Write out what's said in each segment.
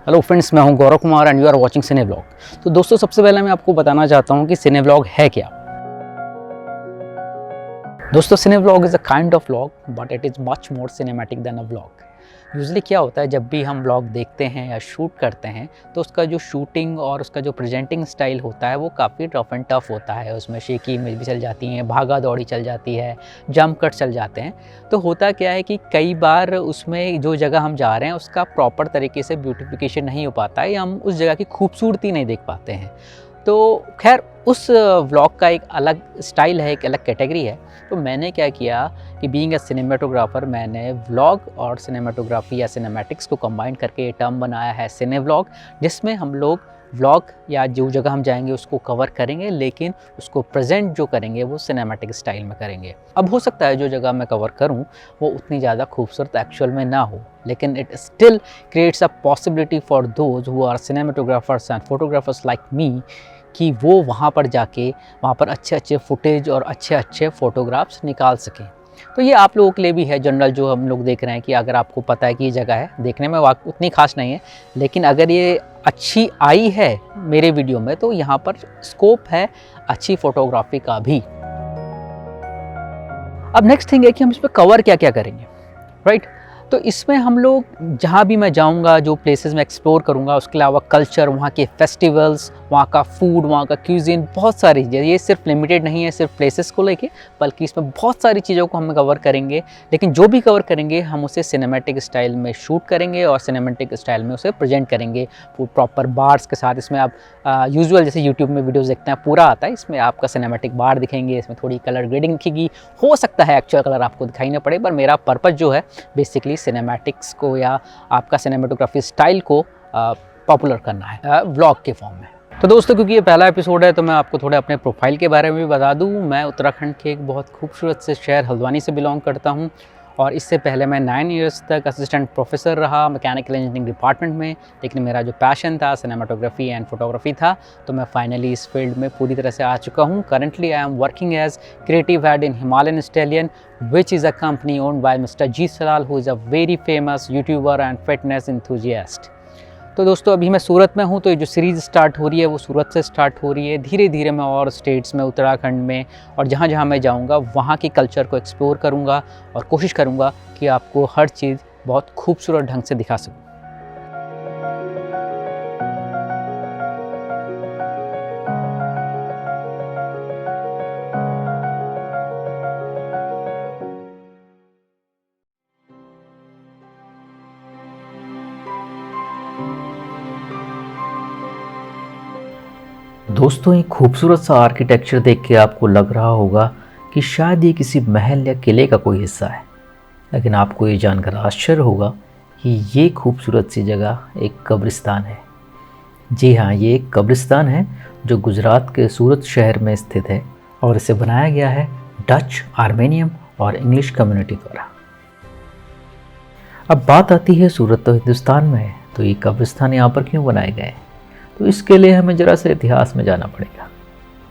Hello friends, मैं हूं Gaurav Kumar and you are watching cine vlog. तो दोस्तों, सबसे पहले मैं आपको बताना चाहता हूं कि सिने व्लॉग है क्या। दोस्तों, cine vlog is a kind of vlog but it is much more cinematic than a vlog. Usually क्या होता है, जब भी हम व्लॉग देखते हैं या शूट करते हैं तो उसका जो शूटिंग और उसका जो प्रेजेंटिंग स्टाइल होता है वो काफ़ी रफ एंड टफ होता है। उसमें शेकी इमेज भी चल जाती हैं, भागा दौड़ी चल जाती है, जंप कट चल जाते हैं। तो होता क्या है कि कई बार उसमें जो जगह हम जा रहे हैं उसका प्रॉपर तरीके से ब्यूटिफिकेशन नहीं हो पाता है या हम उस जगह की खूबसूरती नहीं देख पाते हैं। तो खैर, उस व्लॉग का एक अलग स्टाइल है, एक अलग कैटेगरी है। तो मैंने क्या किया कि बीइंग अ सिनेमेटोग्राफर, मैंने व्लॉग और सिनेमेटोग्राफी या सिनेमैटिक्स को कंबाइन करके ये टर्म बनाया है सिने व्लॉग, जिसमें हम लोग व्लॉग या जो जगह हम जाएंगे उसको कवर करेंगे, लेकिन उसको प्रेजेंट जो करेंगे वो सिनेमैटिक स्टाइल में करेंगे। अब हो सकता है जो जगह मैं कवर करूं वो उतनी ज़्यादा खूबसूरत एक्चुअल में ना हो, लेकिन it still creates a possibility for those who are cinematographers and photographers like me कि वो वहाँ पर जाके वहाँ पर अच्छे अच्छे फुटेज और अच्छे अच्छे फ़ोटोग्राफ्स निकाल सकें। तो ये आप लोगों के लिए भी है जनरल, जो हम लोग देख रहे हैं कि अगर आपको पता है कि ये जगह है, देखने में उतनी खास नहीं है, लेकिन अगर ये अच्छी आई है मेरे वीडियो में तो यहाँ पर स्कोप है अच्छी फ़ोटोग्राफी का भी। अब नेक्स्ट थिंग है कि हम इस पर कवर क्या क्या करेंगे, राइट। तो इसमें हम लोग जहाँ भी मैं जाऊँगा, जो प्लेसेस मैं एक्सप्लोर करूँगा, उसके अलावा कल्चर, वहाँ के फेस्टिवल्स, वहाँ का फूड, वहाँ का क्यूजिन, बहुत सारी चीज़ें। ये सिर्फ लिमिटेड नहीं है सिर्फ प्लेसेस को लेके, बल्कि इसमें बहुत सारी चीज़ों को हम कवर करेंगे। लेकिन जो भी कवर करेंगे हम उसे सिनेमैटिक स्टाइल में शूट करेंगे और सिनेमैटिक स्टाइल में उसे प्रेजेंट करेंगे प्रॉपर बार्स के साथ। इसमें आप यूजुअल जैसे यूट्यूब में वीडियोज़ देखते हैं पूरा आता है, इसमें आपका सिनेमैटिक बार दिखेंगे, इसमें थोड़ी कलर ग्रेडिंग दिखेगी। हो सकता है एक्चुअल कलर आपको दिखाई ना पड़े, पर मेरा पर्पज़ जो है बेसिकली सिनेमैटिक्स को या आपका सिनेमेटोग्राफी स्टाइल को पॉपुलर करना है व्लॉग के फॉर्म में। तो दोस्तों, क्योंकि ये पहला एपिसोड है तो मैं आपको थोड़े अपने प्रोफाइल के बारे में भी बता दूं। मैं उत्तराखंड के एक बहुत खूबसूरत से शहर हल्द्वानी से बिलोंग करता हूं और इससे पहले मैं 9 इयर्स तक असिस्टेंट प्रोफेसर रहा मैकेनिकल इंजीनियरिंग डिपार्टमेंट में। लेकिन मेरा जो पैशन था सिनेमाटोग्राफी एंड फोटोग्राफी था, तो मैं फाइनली इस फील्ड में पूरी तरह से आ चुका हूँ। Currently I am working as creative head in Himalayan Stallion, which is a company owned by Mr. G Salal, who is a very famous YouTuber and fitness enthusiast। तो दोस्तों, अभी मैं सूरत में हूँ, तो ये जो सीरीज़ स्टार्ट हो रही है वो सूरत से स्टार्ट हो रही है। धीरे धीरे मैं और स्टेट्स में, उत्तराखंड में और जहाँ जहाँ मैं जाऊँगा वहाँ की कल्चर को एक्सप्लोर करूँगा और कोशिश करूँगा कि आपको हर चीज़ बहुत खूबसूरत ढंग से दिखा सकूँ। दोस्तों, एक खूबसूरत सा आर्किटेक्चर देख के आपको लग रहा होगा कि शायद ये किसी महल या किले का कोई हिस्सा है, लेकिन आपको ये जानकर आश्चर्य होगा कि ये खूबसूरत सी जगह एक कब्रिस्तान है। जी हाँ, ये एक कब्रिस्तान है जो गुजरात के सूरत शहर में स्थित है और इसे बनाया गया है डच, आर्मेनियम और इंग्लिश कम्युनिटी द्वारा। अब बात आती है, सूरत तो हिंदुस्तान में है, तो ये कब्रिस्तान यहाँ पर क्यों बनाए गए हैं? तो इसके लिए हमें ज़रा से इतिहास में जाना पड़ेगा।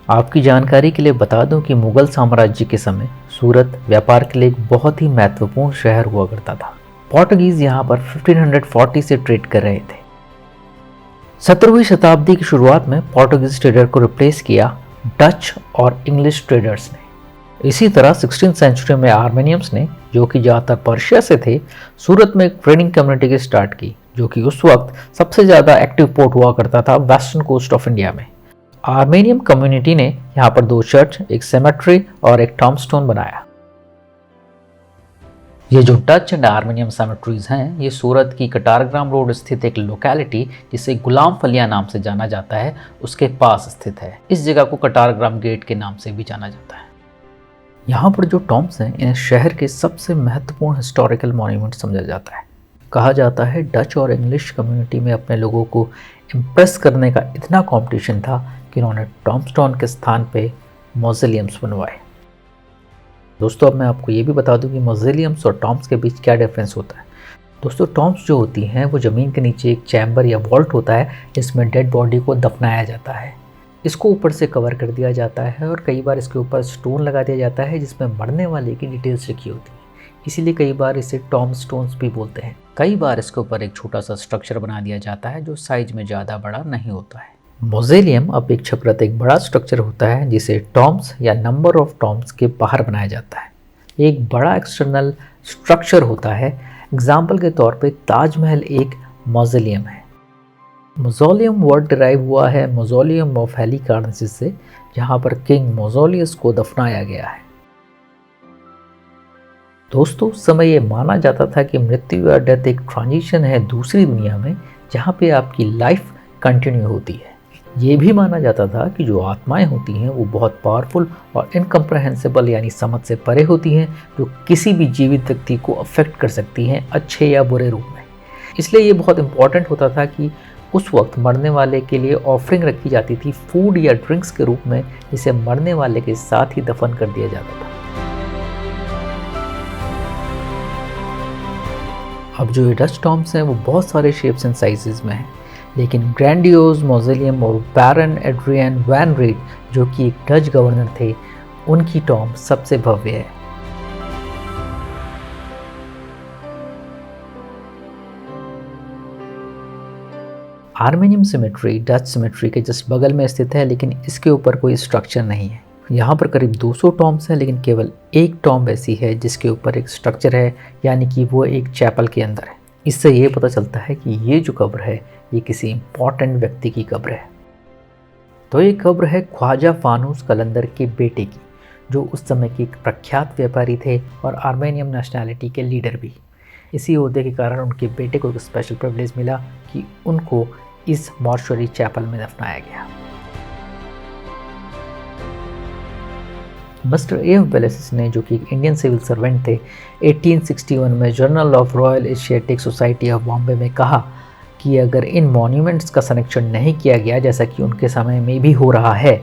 आपकी जानकारी के लिए बता दूं कि मुग़ल साम्राज्य के समय सूरत व्यापार के लिए एक बहुत ही महत्वपूर्ण शहर हुआ करता था। पोर्टुगीज़ यहाँ पर 1540 से ट्रेड कर रहे थे। 17वीं शताब्दी की शुरुआत में पोर्टुगीज़ ट्रेडर को रिप्लेस किया डच और इंग्लिश ट्रेडर्स ने। इसी तरह 16th सेंचुरी में आर्मेनियंस ने, जो कि ज़्यादातर पर्शिया से थे, सूरत में एक ट्रेडिंग कम्युनिटी की स्टार्ट की, जो कि उस वक्त सबसे ज़्यादा एक्टिव पोर्ट हुआ करता था वेस्टर्न कोस्ट ऑफ इंडिया में। आर्मेनियम कम्युनिटी ने यहाँ पर 2 चर्च, एक सेमेट्री और एक टॉम्बस्टोन बनाया। ये जो डच एंड आर्मेनियम सेमेट्रीज हैं, ये सूरत की कटारग्राम रोड स्थित एक लोकेलिटी जिसे गुलाम फलिया नाम से जाना जाता है, उसके पास स्थित है। इस जगह को कटारग्राम गेट के नाम से भी जाना जाता है। यहाँ पर जो टॉम्ब्स हैं, इन्हें शहर के सबसे महत्वपूर्ण हिस्टोरिकल मॉन्यूमेंट समझा जाता है। कहा जाता है डच और इंग्लिश कम्युनिटी में अपने लोगों को इम्प्रेस करने का इतना कंपटीशन था कि उन्होंने टॉम्बस्टोन के स्थान पे मॉज़ेलियम्स बनवाए। दोस्तों, अब मैं आपको ये भी बता दूं कि मॉज़ेलियम्स और टॉम्ब्स के बीच क्या डिफरेंस होता है। दोस्तों, टॉम्ब्स जो होती हैं वो ज़मीन के नीचे एक चैम्बर या वॉल्ट होता है जिसमें डेड बॉडी को दफनाया जाता है। इसको ऊपर से कवर कर दिया जाता है और कई बार इसके ऊपर स्टोन लगा दिया जाता है जिसमें मरने वाले की डिटेल्स लिखी होती है। इसीलिए कई बार इसे टॉम्बस्टोन्स भी बोलते हैं। कई बार इसके ऊपर एक छोटा सा स्ट्रक्चर बना दिया जाता है जो साइज में ज़्यादा बड़ा नहीं होता है। मॉज़ेलियम अपेक्षाकृत एक बड़ा स्ट्रक्चर होता है जिसे टॉम्ब्स या नंबर ऑफ टॉम्ब्स के बाहर बनाया जाता है। एक बड़ा एक्सटर्नल स्ट्रक्चर होता है। एग्जाम्पल के तौर पे ताजमहल एक मॉज़ेलियम है। मॉज़ोलियम वर्ड डिराइव हुआ है मॉज़ोलियम ऑफ हेलिकार्नेसिस से, जहाँ पर किंग मॉज़ोलियस को दफनाया गया है। दोस्तों, उस समय ये माना जाता था कि मृत्यु या डेथ एक ट्रांजिशन है दूसरी दुनिया में, जहाँ पे आपकी लाइफ कंटिन्यू होती है। ये भी माना जाता था कि जो आत्माएं होती हैं वो बहुत पावरफुल और इनकम्प्रहेंसिबल यानी समझ से परे होती हैं, जो किसी भी जीवित व्यक्ति को अफेक्ट कर सकती हैं अच्छे या बुरे रूप में। इसलिए ये बहुत इंपॉर्टेंट होता था कि उस वक्त मरने वाले के लिए ऑफरिंग रखी जाती थी फूड या ड्रिंक्स के रूप में, जिसे मरने वाले के साथ ही दफन कर दिया जाता था। अब जो ये डच टॉम्ब्स हैं वो बहुत सारे शेप्स एंड साइजेस में हैं, लेकिन ग्रैंडियोज मॉज़ेलियम और बैरन एड्रियन वैन रीड, जो कि एक डच गवर्नर थे, उनकी टॉम्ब सबसे भव्य है। आर्मेनियम सिमेट्री डच सिमेट्री के जस्ट बगल में स्थित है, लेकिन इसके ऊपर कोई स्ट्रक्चर नहीं है। यहाँ पर करीब 200 टॉम्ब्स हैं, लेकिन केवल एक टॉम्ब ऐसी है जिसके ऊपर एक स्ट्रक्चर है, यानी कि वो एक चैपल के अंदर है। इससे ये पता चलता है कि ये जो कब्र है ये किसी इम्पॉर्टेंट व्यक्ति की कब्र है। तो ये कब्र है ख्वाजा फानूस कलंदर के बेटे की, जो उस समय के एक प्रख्यात व्यापारी थे और आर्मेनियन नेशनैलिटी के लीडर भी। इसी ओहदे के कारण उनके बेटे को एक स्पेशल प्रिविलेज मिला कि उनको इस मॉर्चुरी चैपल में दफनाया गया। मिस्टर ए एफ बेलेसिस ने, जो कि एक इंडियन सिविल सर्वेंट थे, 1861 में journal of royal Asiatic society of Bombay में कहा कि अगर इन मॉन्यूमेंट्स का संरक्षण नहीं किया गया, जैसा कि उनके समय में भी हो रहा है,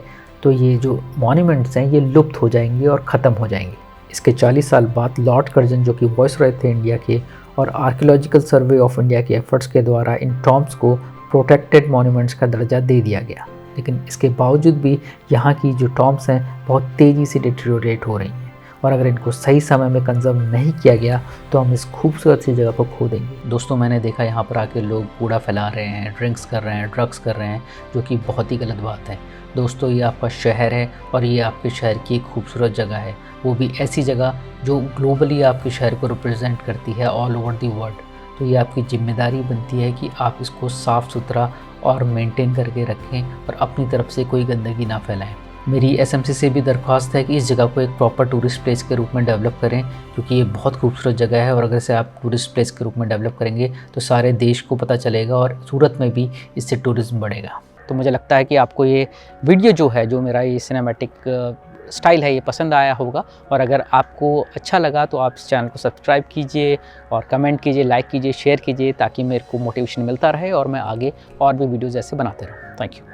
तो ये जो मॉन्यूमेंट्स हैं ये लुप्त हो जाएंगे और ख़त्म हो जाएंगे। इसके 40 साल बाद लॉर्ड कर्जन, जो कि वॉइसरॉय थे इंडिया के, और आर्कियोलॉजिकल सर्वे ऑफ इंडिया के एफर्ट्स के द्वारा इन टॉम्ब्स को प्रोटेक्टेड मॉन्यूमेंट्स का दर्जा दे दिया गया। लेकिन इसके बावजूद भी यहाँ की जो टॉम्ब्स हैं बहुत तेज़ी से डिटेरियोरेट हो रही हैं, और अगर इनको सही समय में कंजर्व नहीं किया गया तो हम इस खूबसूरत सी जगह को खो देंगे। दोस्तों, मैंने देखा यहाँ पर आके लोग कूड़ा फैला रहे हैं, ड्रिंक्स कर रहे हैं, ड्रग्स कर रहे हैं, जो कि बहुत ही गलत बात है। दोस्तों, ये आपका शहर है और ये आपके शहर की एक खूबसूरत जगह है, वो भी ऐसी जगह जो ग्लोबली आपके शहर को रिप्रेजेंट करती है ऑल ओवर दी वर्ल्ड। तो ये आपकी जिम्मेदारी बनती है कि आप इसको साफ़ सुथरा और मेंटेन करके रखें और अपनी तरफ से कोई गंदगी ना फैलाएं। मेरी एसएमसी से भी दरख्वास्त है कि इस जगह को एक प्रॉपर टूरिस्ट प्लेस के रूप में डेवलप करें, क्योंकि ये बहुत खूबसूरत जगह है और अगर इसे आप टूरिस्ट प्लेस के रूप में डेवलप करेंगे तो सारे देश को पता चलेगा और सूरत में भी इससे टूरिज़्म बढ़ेगा। तो मुझे लगता है कि आपको ये वीडियो जो है, जो मेरा ये सिनेमैटिक स्टाइल है, ये पसंद आया होगा। और अगर आपको अच्छा लगा तो आप इस चैनल को सब्सक्राइब कीजिए और कमेंट कीजिए, लाइक कीजिए, शेयर कीजिए, ताकि मेरे को मोटिवेशन मिलता रहे और मैं आगे और भी वीडियोज़ ऐसे बनाते रहूँ। Thank you.